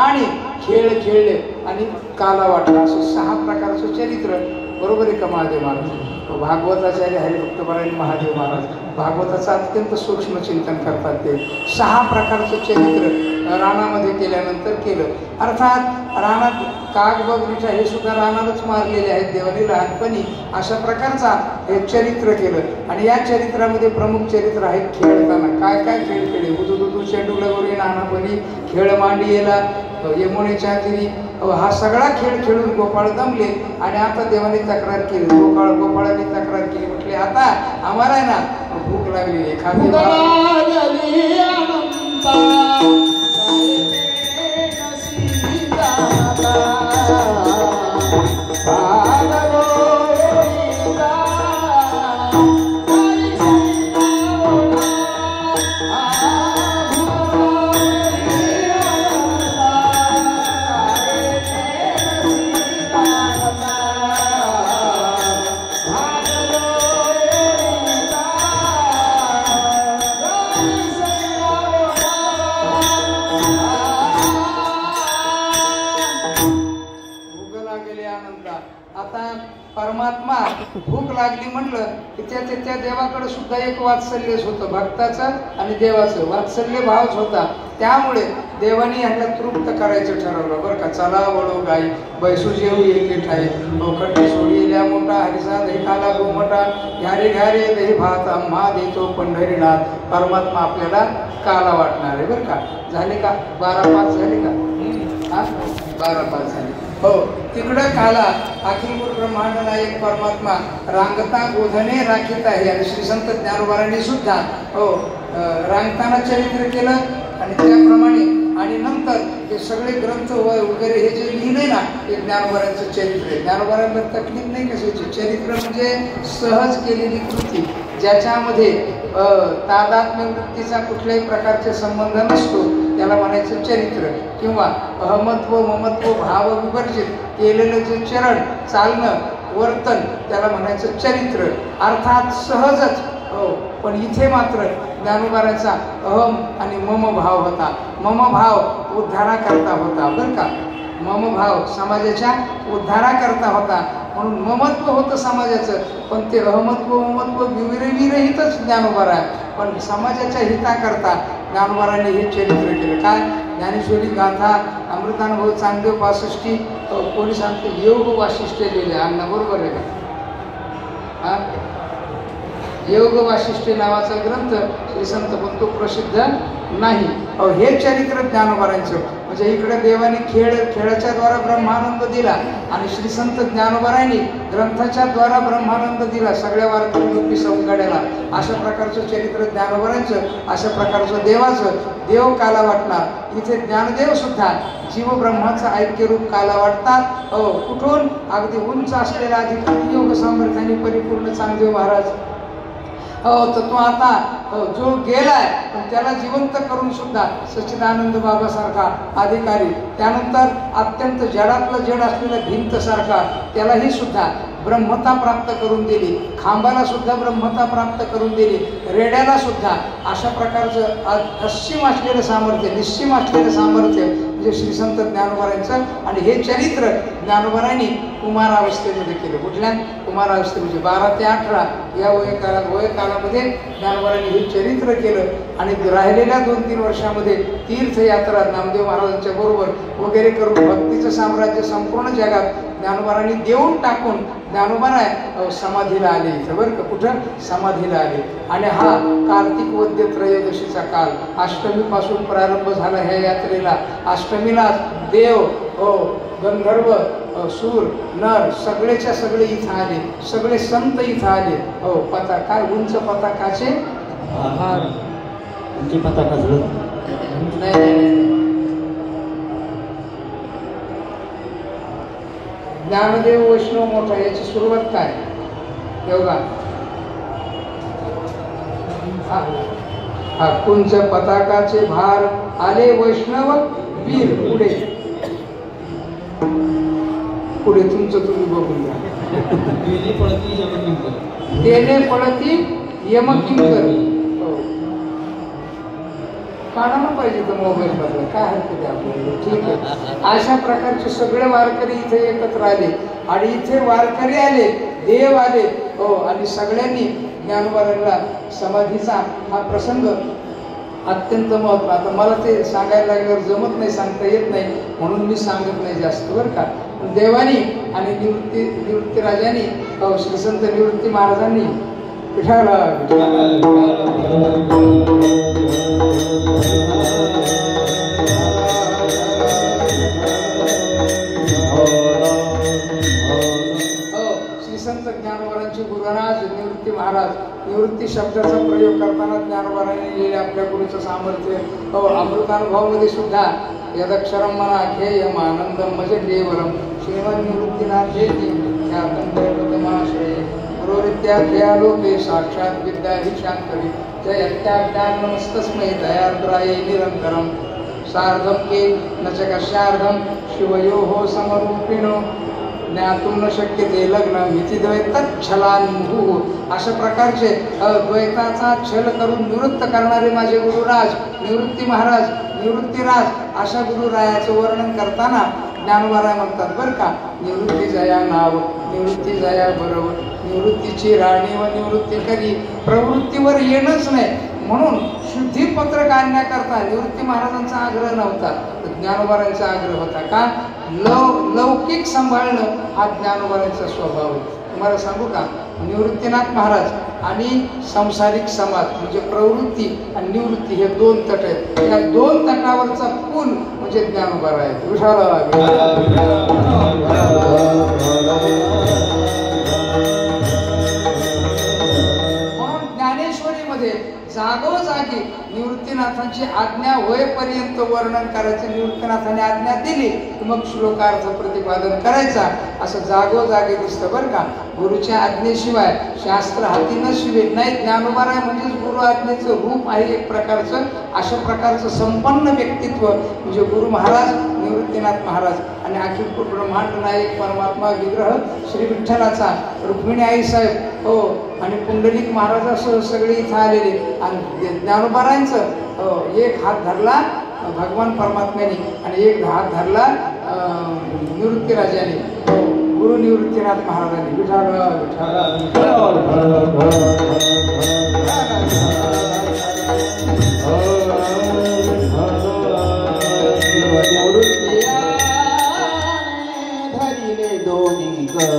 आणि खेळ खेळले आणि काला वाटला. असं 6 प्रकारचं चरित्र बरोबर आहे का महादेव महाराज. भागवताचार्य हरिभक्तपरायण महादेव महाराज भागवताचं अत्यंत सूक्ष्म चिंतन करतात. ते 6 प्रकारचं चरित्र रानामध्ये केल्यानंतर केलं. अर्थात रानात काग बगरीच्या हे सुद्धा रानातच मारलेले आहेत देवाने लहानपणी. अशा प्रकारचा हे चरित्र केलं आणि या चरित्रामध्ये प्रमुख चरित्र आहे खेळताना काय काय खेळ खेळले. हुदुदुदू चेंडूलगोरी नानापणी खेळ मांडियेला यमुनेच्या तीरी हा सगळा खेळ खेळून गोपाळ दमले आणि आता देवाने तक्रार केली. गोपाळाने तक्रार केली, म्हटले आता आम्हाला आहे ना भूक लागली आहे खाद्य परमात्मा भूक लागली म्हटलं की त्या देवाकडे सुद्धा एक वात्सल्यच होतं. भक्ताचं आणि देवाचं वात्सल्य भावच होता. त्यामुळे देवाने यांना तृप्त करायचं ठरवलं बरं का. चला वळू गाई बैसू जेऊ एके ठाई खट्टी सोडील्या मोठा हरिसा दही खाला गोमटा घ्यारे घ्यारे दही भात आम्हा देतो पंढरीनाथ. परमात्मा आपल्याला काला वाटणार आहे बरं का. झाले का 12-5 झाले का. हा 12-5 झाले हो. तिकडं काला अखिल गुरु ब्रह्मांड नायक परमात्मा रांगता गोधने राखीत आहे. आणि श्री संत ज्ञानोबारांनी सुद्धा हो रांगताना चरित्र केलं आणि त्याप्रमाणे आणि नंतर हे सगळे ग्रंथ वगैरे हे जे लिहिले ना हे ज्ञानोबारांचं चरित्र आहे. ज्ञानोबारांना तकलीफ नाही कशाची. चरित्र म्हणजे सहज केलेली कृती ज्याच्यामध्ये तादात्म्य वृत्तीचा कुठल्याही प्रकारचे संबंध नसतो त्याला म्हणायचं चरित्र. किंवा अहमत्व ममत्व भाव विवर्जित केलेलं जे चरण चालणं वर्तन त्याला म्हणायचं चरित्र. अर्थात सहजच हो. पण इथे मात्र ज्ञानोबारांचा अहम आणि मम भाव होता. मम भाव उद्धाराकरता होता बरं का. मम भाव समाजाच्या उद्धाराकरता होता म्हणून ममत्व होतं समाजाचं. पण ते अहमत्व ममत्व विरहितच ज्ञानोबारा आहे. पण समाजाच्या हिताकरता ज्ञानोबारांनी हे चरित्र केलं. काय ज्ञानेश्वरी गाथा अमृतानुभव चांगदेव 65 कोणी सांगते योग वाशिष्ठ लिहिले अण्णा बरोबर आहे का. हा योग वासिष्ठी नावाचा ग्रंथ श्री संत पण तो प्रसिद्ध नाही. हे चरित्र ज्ञानोबारांचं. म्हणजे इकडे देवाने खेळाच्या द्वारा ब्रह्मानंद दिला आणि श्री संत ज्ञानोबारांनी ग्रंथाच्या द्वारा ब्रह्मानंद दिला सगळ्या वारकरी सौंगाड्याला. अशा प्रकारचं चरित्र ज्ञानोबारांचं, अशा प्रकारचं देवाचं. देव काला वाटणार. इथे ज्ञानदेव सुद्धा जीव ब्रह्माचं ऐक्यरूप काला वाटतात. कुठून? अगदी उंच असलेला अधिकारी योग सामर्थ्याने परिपूर्ण चांगदेव महाराज. तर तो आता जो गेलाय पण त्याला जिवंत करून सुद्धा सच्चिदानंद बाबासारखा अधिकारी, त्यानंतर अत्यंत जडातलं जड असलेला भिंत सारखा त्यालाही सुद्धा ब्रह्मता प्राप्त करून दिली. खांबाला सुद्धा ब्रह्मता प्राप्त करून दिली. रेड्याला सुद्धा अशा प्रकारचं असीम असलेलं सामर्थ्य, निश्चिम असलेलं सामर्थ्य म्हणजे श्री संत ज्ञानोबारांचं. आणि हे चरित्र ज्ञानोबारांनी कुमारावस्थेमध्ये केलं. कुठल्या कुमारावस्थे म्हणजे 12 ते 18 या वयकालामध्ये ज्ञानोबारांनी हे चरित्र केलं. आणि राहिलेल्या 2-3 वर्षामध्ये तीर्थयात्रा नामदेव महाराजांच्या बरोबर वगैरे करून भक्तीचं साम्राज्य संपूर्ण जगात ज्ञानोबारांनी देऊन टाकून ज्ञानोबाराय समाधीला आले. इथं बरं का, कुठं समाधीला आले. आणि हा कार्तिक वद्य त्रयोदशीचा काल, अष्टमीपासून प्रारंभ झाला ह्या यात्रेला. अष्टमीलाच देव, गंधर्व, सूर, नर सगळेच्या सगळे इथं आले. सगळे संत इथं आले. काय उंच पताकाचे हार, उंची पताका नाही. ज्ञानदेव वैष्णव मोठा, याची सुरुवात काय? योगा कुंच पताकाचे भार आले वैष्णव वीर. पुढे पुढे तुमचं तुम्ही बघून घ्या. तेने पळती यमकिंकर. काढायला पाहिजे तर मोबाईल मधलं, काय हरकत आहे आपल्याला. ठीक आहे. अशा प्रकारचे सगळे वारकरी इथे एकत्र आले आणि इथे वारकरी आले, देव आले. आणि सगळ्यांनी ज्ञानोबारांना समाधीचा हा प्रसंग अत्यंत महत्व. आता मला ते सांगायला लागल्यावर जमत नाही, सांगता येत नाही, म्हणून मी सांगत नाही जास्त बरं का. देवानी आणि निवृत्ती राजांनी, श्री संत निवृत्ती महाराजांनी पिठाला श्री संत ज्ञानोबारांचे गुरुराज निवृत्ती महाराज. निवृत्ती शब्दाचा प्रयोग करताना ज्ञानोबारांनी लिहिले आपल्या गुरुचं सामर्थ्य. अमृतानुभवामध्ये सुद्धा यदक्षरम मना ध्येयम आनंदम मज देवरम श्रीमद निवृत्तीनाथेती ख्यातं दैवतमाश्रये गुरोरित्याख्यालोके साक्षात् विद्या हि शांकरी जयत्याज्ञानमस्तस्मै दयार्द्रायै निरन्तरं सार्धं के न च कस्यार्धं शिवयोः समरूपिणो ज्ञातुं न शक्यते लग्न मिति द्वैतच्छलान्भुः. अशा प्रकारचे द्वैताचा छल करून निवृत्त करणारे माझे गुरुराज निवृत्ती महाराज, निवृत्तीराज, अशा गुरुरायाचं वर्णन करताना ज्ञानोबाराय म्हणतात बरं का, निवृत्ती जया नाव, निवृत्ती जया बरोबर, निवृत्तीची राणी व निवृत्ती कधी प्रवृत्तीवर येणंच नाही. म्हणून शुद्धीपत्रक आणण्याकरता निवृत्ती महाराजांचा आग्रह नव्हता, ज्ञानोबारांचा आग्रह होता. का? लौकिक सांभाळणं हा ज्ञानोबारांचा स्वभाव आहे. तुम्हाला सांगू का, निवृत्तीनाथ महाराज आणि संसारिक समाज म्हणजे प्रवृत्ती आणि निवृत्ती हे 2 तट आहेत. या 2 तटावरचा पूल म्हणजे ज्ञानोबाराय आहे. म्हणून ज्ञानेश्वरीमध्ये जागोजागी निवृत्तीनाथांची आज्ञा होईपर्यंत वर्णन करायचं. निवृत्तीनाथांनी आज्ञा दिली की मग श्लोकार्थ प्रतिपादन करायचा, असं जागोजागी दिसतं बरं का. गुरुच्या आज्ञेशिवाय शास्त्र हाती न शिवे नाही. ज्ञानोबाराय म्हणजेच गुरु आज्ञेचं रूप आहे एक प्रकारचं. अशा प्रकारचं संपन्न व्यक्तित्व म्हणजे गुरु महाराज निवृत्तीनाथ महाराज. आणि अखिल ब्रह्मांड नायक परमात्मा विग्रह श्री विठ्ठलाचा, रुक्मिणी आई साहेब आणि पुंडलिक महाराजासह सगळे इथं आलेले. आणि ज्ञानोबारांचं एक हात धरला भगवान परमात्म्याने आणि एक हात धरला निवृत्ती राजाने, गुरु निवृत्तीनाथ महाराजांनी. धरिले दोन्ही कर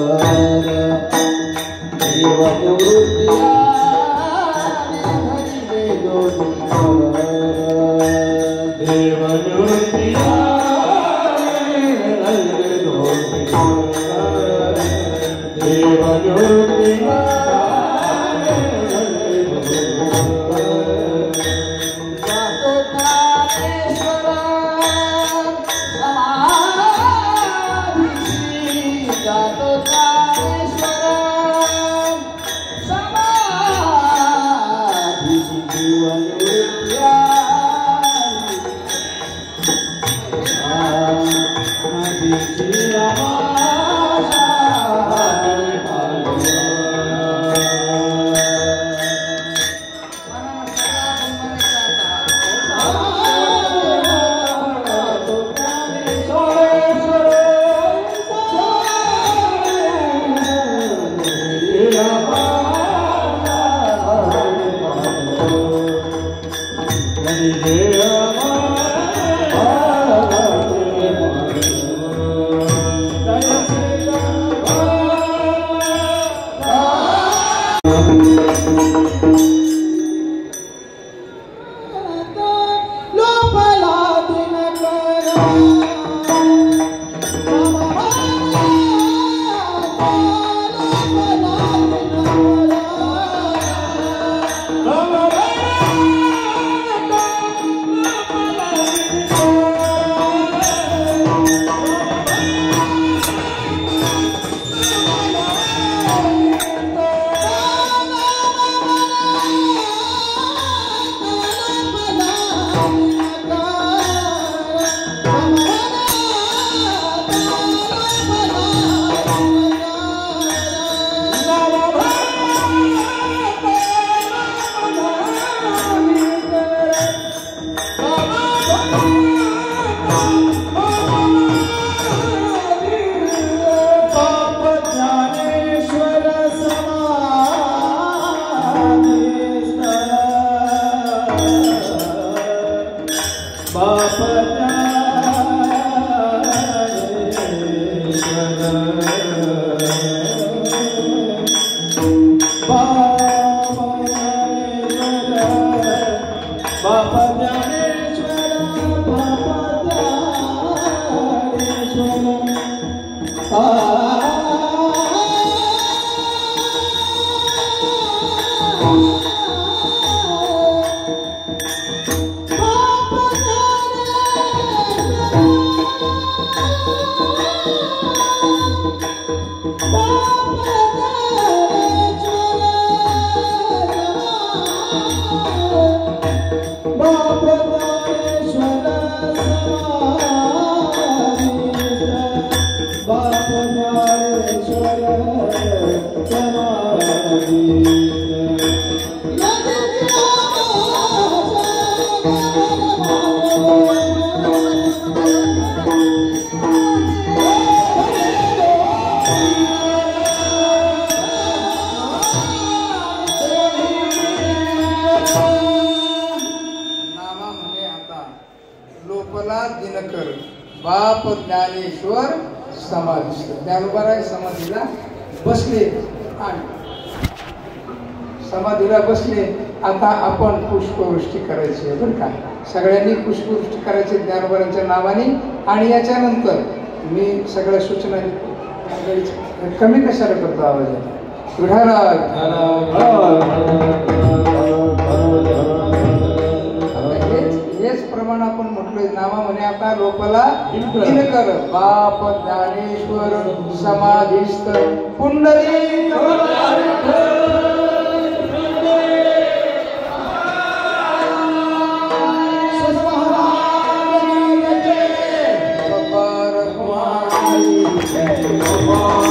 लोपला दिनकर बाप ज्ञानेश्वर समाधीस्थ. ज्ञानोबाराय समाधीला बसले आणि समाधीला बसले. आता आपण पुष्पवृष्टी करायची आहे बरं का. सगळ्यांनी पुष्पवृष्टी करायची ज्ञानोबारांच्या नावाने. आणि याच्यानंतर मी सगळ्या सूचना कमी कशाला करतो आवाजात. हेच प्रमाण आपण म्हटलोय. नावा म्हणे आता लोकाला दिनकर बाप ज्ञानेश्वर समाधीस्थ पुंडलिक Bye.